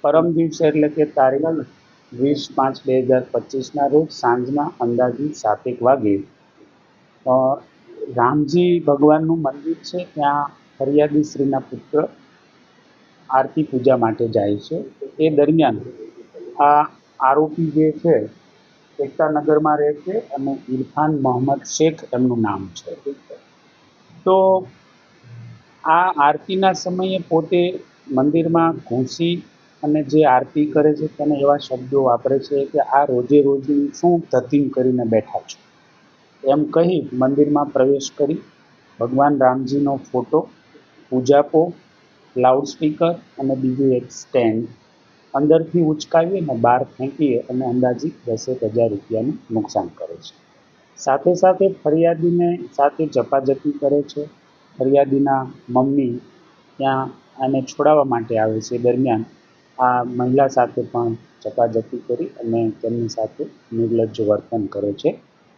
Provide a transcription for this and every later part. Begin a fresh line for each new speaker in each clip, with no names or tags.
પરમ દિવસે એટલે કે તારીખ 20/5/2025ના રોજ સાંજના અંદાજિત 7 વાગે રામજી ભગવાનનું મંદિર છે, ત્યાં ફરિયાદી શ્રીના પુત્ર આરતી પૂજા માટે જાય છે. એ દરમિયાન આ આરોપી જે છે એકતાનગરમાં રહે છે અને ઇરફાન મોહમ્મદ શેખ એમનું નામ છે. તો આ આરતીના સમયે પોતે મંદિરમાં ઘૂસી અને જે આરતી કરે છે તેને એવા શબ્દો વાપરે છે કે આ રોજે રોજની શું ધતિંગ કરીને બેઠા છો એમ કહી મંદિરમાં પ્રવેશ કરી ભગવાન રામજીનો ફોટો, પૂજાપો, લાઉડસ્પીકર અને બીજું એક સ્ટેન્ડ અંદરથી ઉચકાવી અને બહાર ફેંકી અને અંદાજિત 10,000 રૂપિયાનું નુકસાન કરે છે. સાથે સાથે ફરિયાદીને સાથે ઝપાઝપી કરે છે. ફરિયાદીના મમ્મી ત્યાં આને છોડાવવા માટે આવે છે. દરમિયાન આ મહિલા સાથે પણ ઝપાઝપી કરી અને તેમની સાથે નિર્લજ્જ વર્તન કરે છે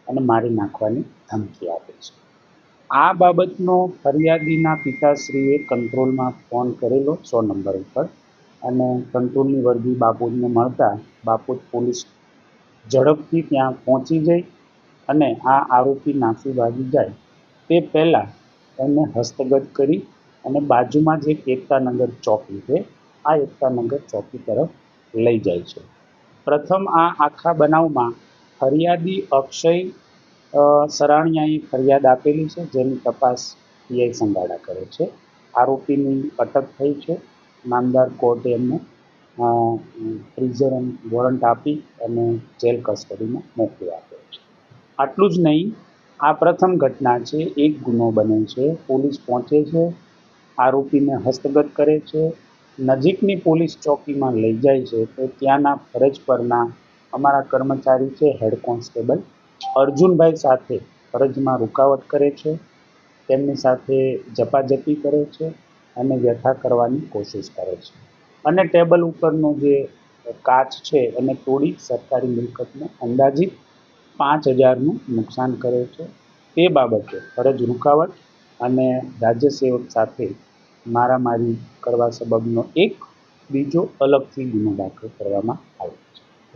અને મારી નાખવાની ધમકી આપે છે. આ બાબતનો ફરિયાદીના પિતાશ્રીએ કંટ્રોલમાં ફોન કરેલો 100 નંબર ઉપર અને કંટ્રોલની વર્દી બાપુને મળતા બાપુત પોલીસ ઝડપથી ત્યાં પહોંચી જઈ અને આ આરોપી નાસી ભાગી જાય તે પહેલાં એમને હસ્તગત કરી અને બાજુમાં જ એક એકતાનગર ચોકી છે, આ એકતાનગર ચોકી તરફ લઈ જાય છે. પ્રથમ આ આખા બનાવમાં ફરિયાદી અક્ષય સરાણીયાએ ફરિયાદ આપેલી છે, જેની તપાસ પીઆઈ સંગાડા કરે છે. આરોપીની અટક થઈ છે. નામદાર કોર્ટે એમને પ્રિઝન વોરંટ આપી અને જેલ કસ્ટડીમાં મોકલી આપ્યો છે. આટલું જ નહીં, આ પ્રથમ ઘટના છે. એક ગુનો બને છે, પોલીસ પહોંચે છે, આરોપીને હસ્તગત કરે છે, નજીકની પોલીસ ચોકીમાં લઈ જાય છે. તો ત્યાંના ફરજ પરના અમારા કર્મચારી છે હેડ કોન્સ્ટેબલ અર્જુનભાઈ સાથે ફરજમાં રૂકાવટ કરે છે, તેમની સાથે ઝપાઝપી કરે છે અને વ્યથા કરવાની કોશિશ કરે છે અને ટેબલ ઉપરનો જે કાચ છે એને તોડી સરકારી મિલકતને અંદાજિત 5,000નું નુકસાન કરે છે. તે બાબતે ફરજ રૂકાવટ અને રાજ્યસેવક સાથે મારામારી કરવા સબબનો એક બીજો અલગથી ગુનો દાખલ કરવામાં આવ્યો.